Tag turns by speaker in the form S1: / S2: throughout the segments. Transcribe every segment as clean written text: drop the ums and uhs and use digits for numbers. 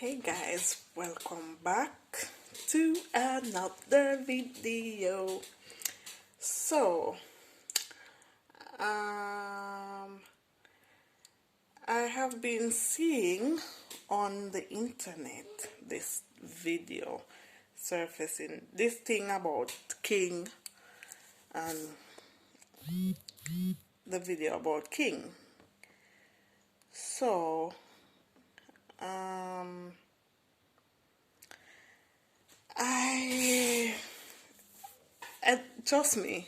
S1: Hey guys, welcome back to another video. So, I have been seeing on the internet this video surfacing, this thing about King and the video about King. So, I trust me.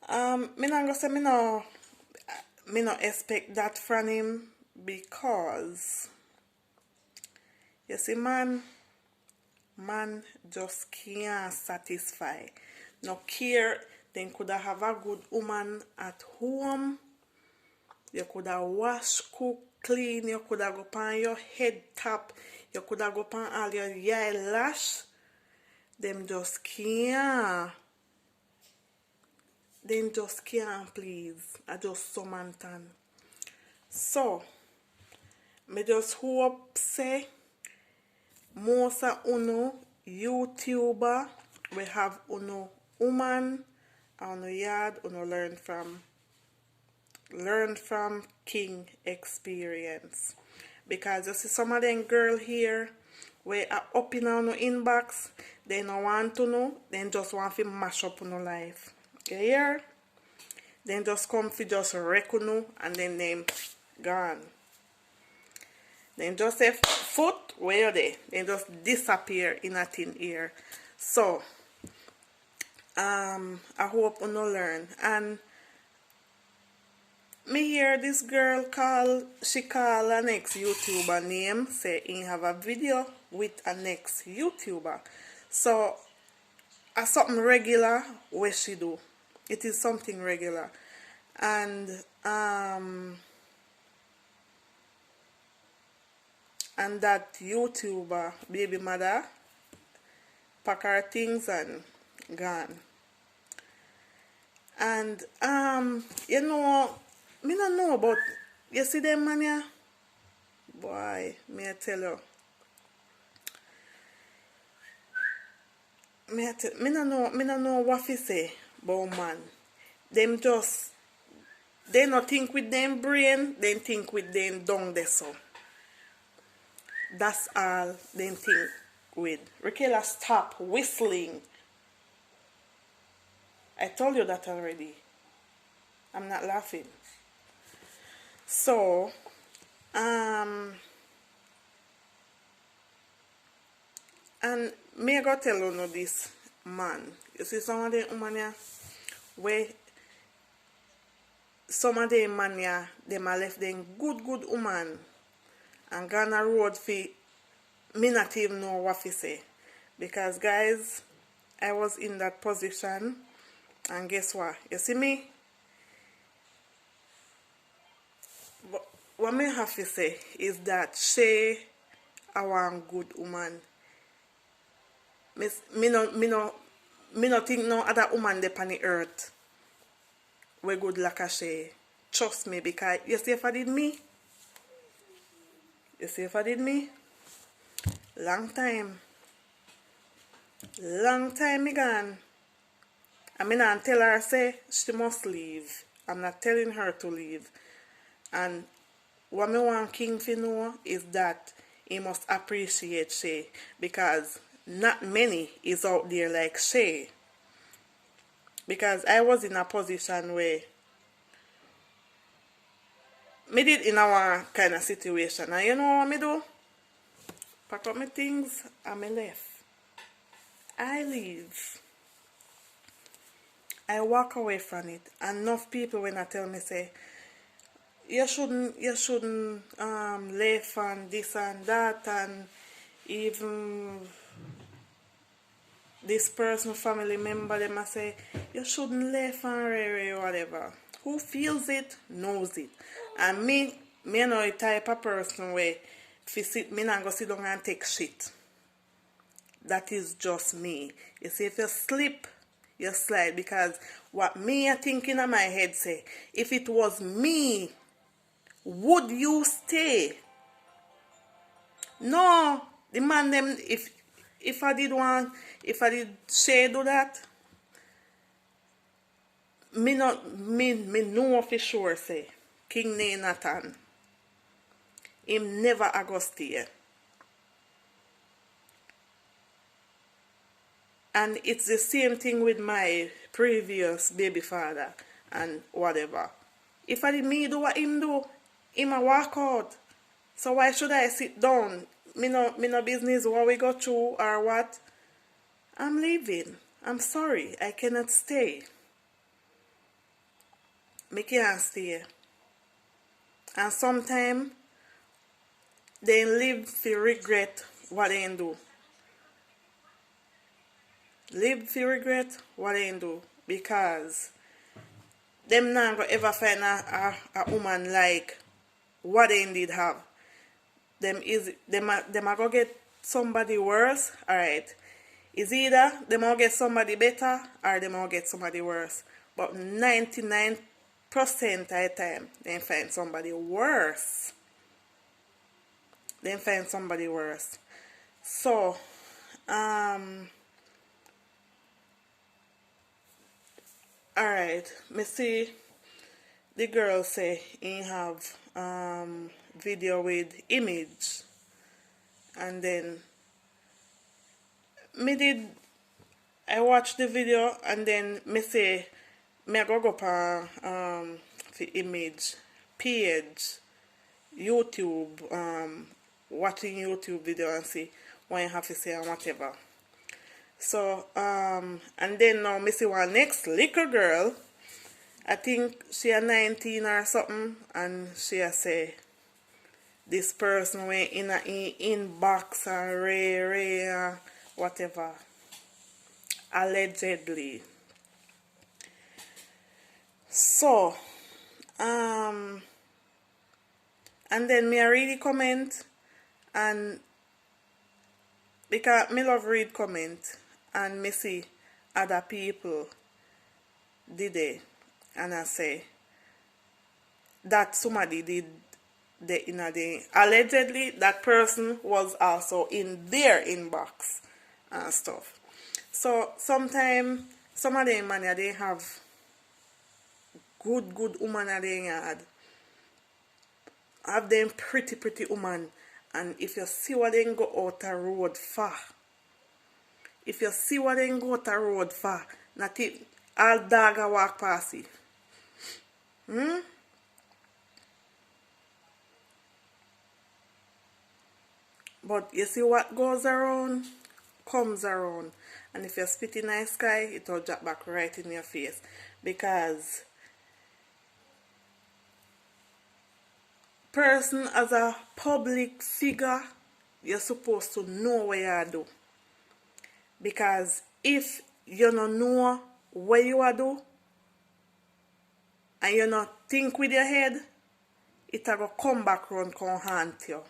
S1: Me not gonna say me no expect that from him because you see, man just can't satisfy. No care, then coulda have a good woman at home. You coulda wash, cook, clean. You coulda go pan your head top. You coulda go pan all your eyelash. Them just can't. Them just can't please. I just so man tan. So, me just hope say most of uno YouTuber we have uno woman and uno yard uno learn from King experience. Because you see some of them girl here we are up in our inbox, they don't want to know, they just want to mash up on life. You hear? Then just come for just wreck you and then them gone. Then just say foot where they then just disappear in a thin air. So I hope you learn. And me hear this girl call her next YouTuber name, say he have a video with a next YouTuber. So something regular where she do. It is something regular. And that YouTuber baby mother pack her things and gone. And you know, me not know about, you see them man here? Boy, me I tell you. Me not know what to say about man. Them just, they not think with them brain, they think with them down there so. That's all they think with. Raquel, stop whistling. I told you that already. I'm not laughing. So, and me I go tell you this man. You see some of the women here, where some of the man here, them are left them good woman and gone a road for me not even know what to say. Because guys, I was in that position and guess what? You see me? What me have to say is that she a one good woman. Me no think no other woman dey on the earth we good like a she. Trust me, because you see if I did me, long time me gone. I mean I tell her say she must leave. I'm not telling her to leave. And what me want King to know is that he must appreciate she, because not many is out there like she. Because I was in a position where me did in our kind of situation, and you know what me do? Pack up my things and me left. I leave. I walk away from it. And enough people when I tell me say you shouldn't leave on this and that, and even this person family member them I say you shouldn't leave on Rere or whatever. Who feels it knows it. And me know the type of person where if you sit, me not go sit down and take shit. That is just me. You see, if you slip, you slide. Because what me I thinking in my head say, if it was me, would you stay? No, the man them, if I did say do that, me know for sure say King Nathan, him never a go stay. And it's the same thing with my previous baby father and whatever. If I did me do what him do, him a walk out. So why should I sit down? Me no business what we go through or what. I'm leaving. I'm sorry. I cannot stay. Me can't stay. And sometimes they live to regret what they do. Live to regret what they do. Because them not gonna ever find a woman like what they did have. Them are gonna get somebody worse. Alright. It's either them gonna get somebody better or them gonna get somebody worse. But 99% of the time they find somebody worse. They find somebody worse. So alright, me see the girl say he have video with image, and then I watched the video, and then me say me I go up on the image page YouTube, watching YouTube video and see what you have to say and whatever. So and then now me see one next little girl, I think she a 19 or something, and she a say this person went in a inbox or ray whatever, allegedly. So and then me I read the comment, and because me love read comment, and me see other people did it, and I say that somebody did the allegedly that person was also in their inbox and stuff. So sometimes some of them man they have good woman at the yard, have them pretty woman, and if you see what they go out a road far, if you see what they go out a road far, not it all dog a walk past it. But you see what goes around comes around, and if you spit in the sky, it will drop back right in your face. Because person as a public figure, you're supposed to know what you do. Because if you don't know what you do, and you not think with your head, it will come back around, come haunt you.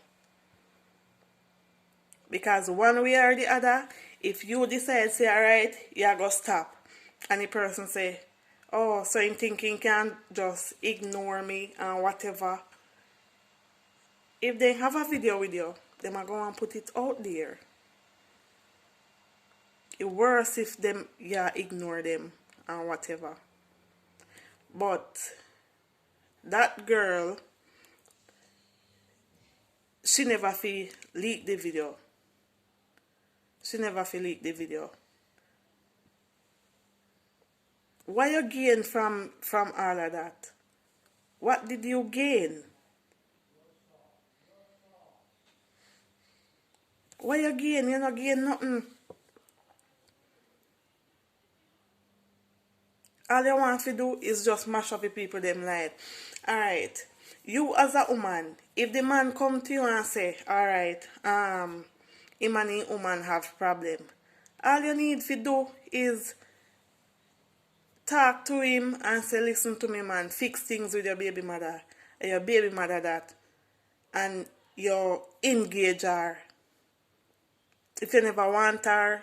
S1: Because one way or the other, if you decide say alright, you go stop, and the person say, oh, so you thinking can just ignore me and whatever. If they have a video with you, they might go and put it out there. It's worse if them ignore them and whatever. But that girl, she never feel leak the video. She never feel leak the video. What you gain from all of that? What did you gain? What you gain? You not gain nothing. All you want to do is just mash up the people them life. Alright. You as a woman, if the man come to you and say, alright, him and the woman have problem, all you need to do is talk to him and say, listen to me man, fix things with your baby mother, and your baby mother that, and you engage her. If you never want her,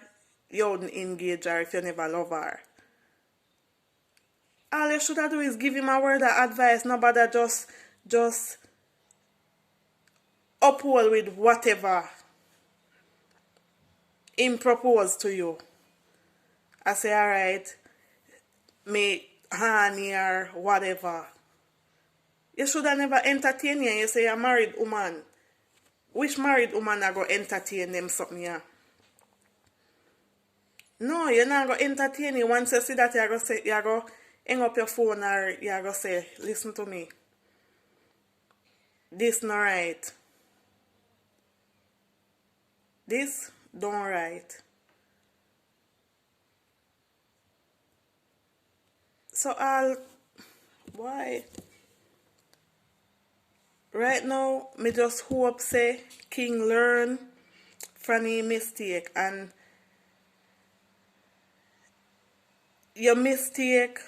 S1: you wouldn't engage her if you never love her. All you should do is give him a word of advice, nobody just uphold with whatever him propose to you. I say, alright, me honey or whatever. You should have never entertain you. You say you're a married woman. Which married woman are going to entertain them something here? No, you're not going to entertain you. Once you see that, you're going to say, you're going to hang up your phone or you're going to say, listen to me. This not right. This don't right. So why? Right now, me just hope say King learn from his mistake, and your mistake,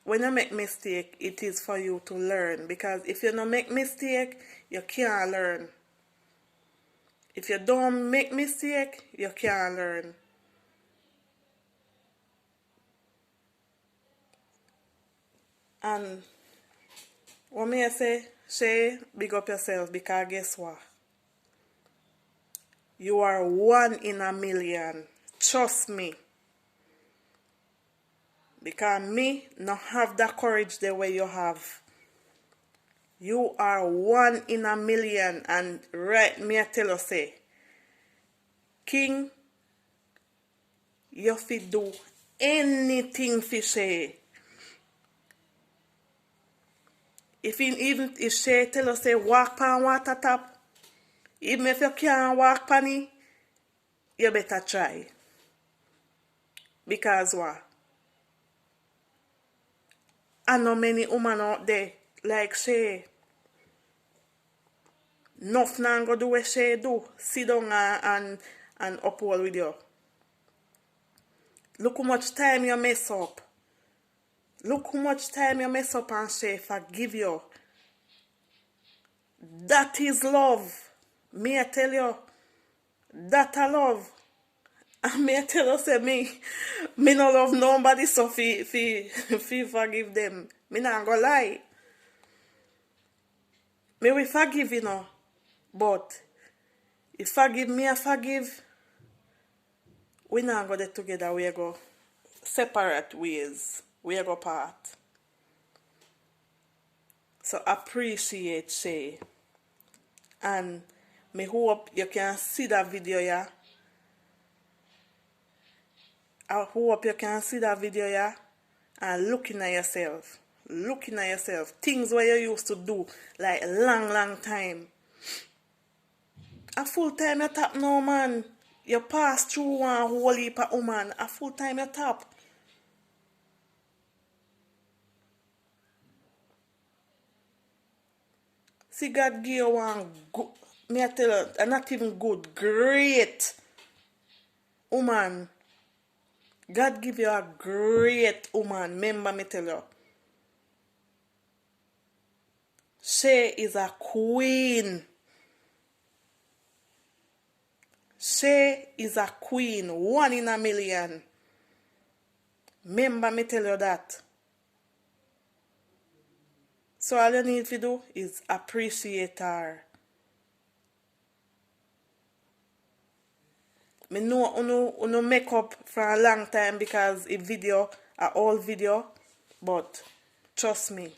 S1: when you make mistake, it is for you to learn, because if you don't make mistake, you can't learn. If you don't make mistake, you can't learn. And what me I say, Shay, big up yourself, because guess what? You are 1 in a million. Trust me. Because me not have that courage the way you have. You are 1 in a million, and right me I tell you say, King, you fit do anything for Shay. Even if Shay tell you say walk pan water tap, even if you can't walk pan it, you better try. Because what? I know many women out there like Shay. Nothing go do what Shay do. Sit down and uphold with you. Look how much time you mess up. Look how much time you mess up, and Shay forgive you. That is love. Me I tell you. That I love. And me I tell you say me no love nobody, so fi forgive them. Me not gonna lie. Me will forgive, you know. But if forgive me, I forgive. We not go there together. We go separate ways. We go part. So appreciate Shay. And me hope you can see that video, yeah. I hope you can see that video, yeah. And looking at yourself. Looking at yourself. Things where you used to do like long time. A full time you tap now, man. You pass through one whole heap of woman. A full time you tap. See, God give you one good, me I tell you, not even good, great woman. God give you a great woman. Remember me tell you. Shay is a queen. Shay is a queen. 1 in a million. Remember me tell you that. So all you need to do is appreciate her. Me know uno make up for a long time because a video, a old video, but trust me.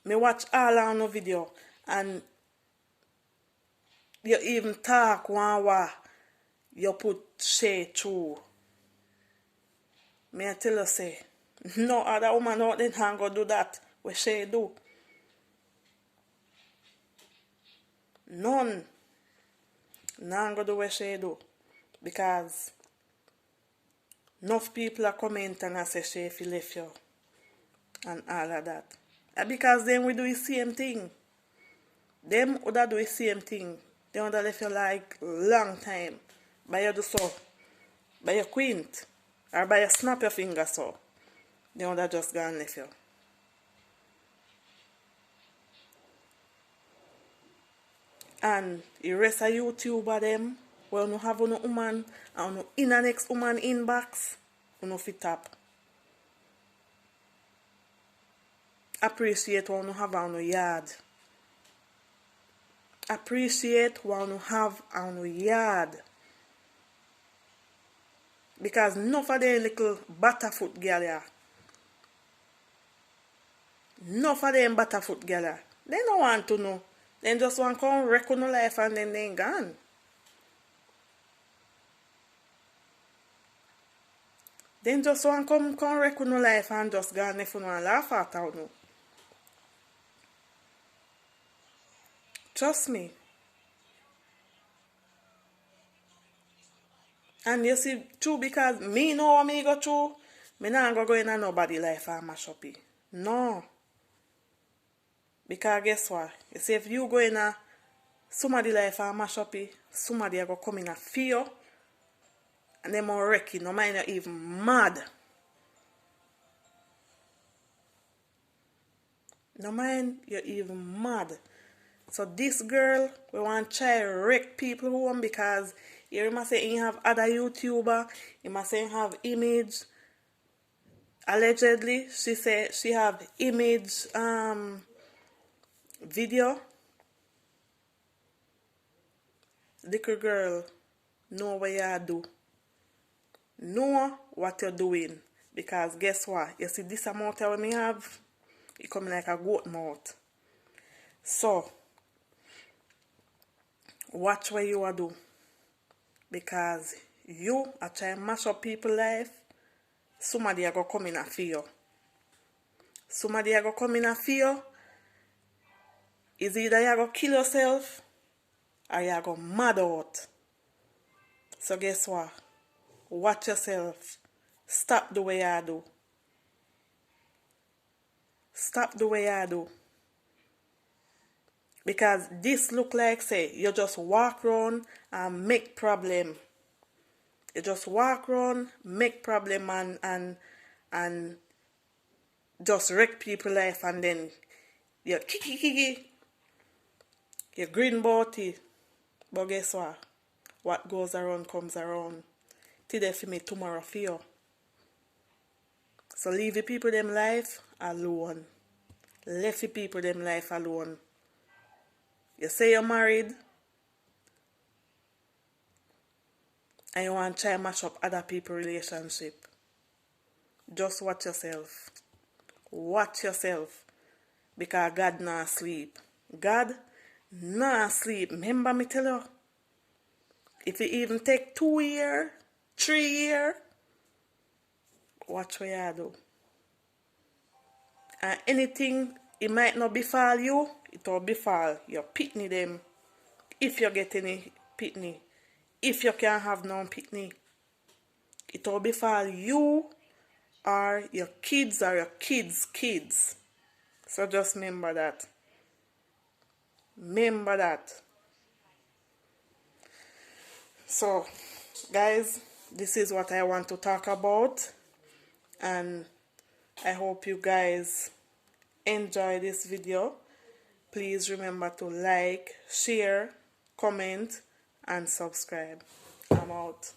S1: Me watch all on no video, and you even talk one way, you put Shay through. Me I tell you say, no other woman out there can go do that what Shay do. None. None go do what Shay do. Because enough people are commenting and say Shay fi left you. And all of that. And because them we do the same thing. Them would do the same thing. They would have left you like long time. By you do so. By your quint. Or by you snap your finger so. They would have just gone left you. And the rest of YouTuber them, well, you have no woman and no in the next woman inbox, you no fit tap. Appreciate what you have on your yard. appreciate what you have on your yard. Because enough of them little butterfoot girl here. Enough of them butterfoot girl here. They don't want to know. They just want to come wreck on life and then they gone. They just want to come wreck on life and just gone if you want to laugh at you. Trust me. And you see, true, because me know what me go through, me not go in on nobody life and mash up it. No. Because guess what? You see, if you go in a somebody life and mash up it, somebody go come in a fear and them will wreck you. No mind you're even mad. No mind you're even mad. So this girl, we want to try wreck people home because you must say you have other YouTuber, you must say you have image. Allegedly, she said she have image video. Little girl, know what you do. Know what you're doing. Because guess what? You see this amount that we have, it come like a goat mouth. So, watch what you are do. Because you are trying to mash up people's life, somebody are going to come in and fear. Somebody are going to come in and fear. Is either you are going to kill yourself or you are going to mad out. So guess what? Watch yourself. Stop the way you do. Stop the way you do. Because this look like, say, you just walk around and make problem. You just walk around, make problem and just wreck people's life and then you kiki, you grin about it. But guess what? What goes around comes around. Today for me, tomorrow for you. So leave the people them life alone. Leave the people them life alone. You say you're married and you want to try and mash up other people's relationship. Just watch yourself. Watch yourself. Because God not sleep. God not sleep. Remember me tell you. If it even take 2 years, 3 years, watch what you do. And anything, it might not befall you, it will befall your pitney them. If you get any pitney. If you can't have no pitney. It will befall you or your kids or your kids' kids. So just remember that. Remember that. So, guys, this is what I want to talk about. And I hope you guys enjoy this video. Please remember to like, share, comment, and subscribe. I'm out.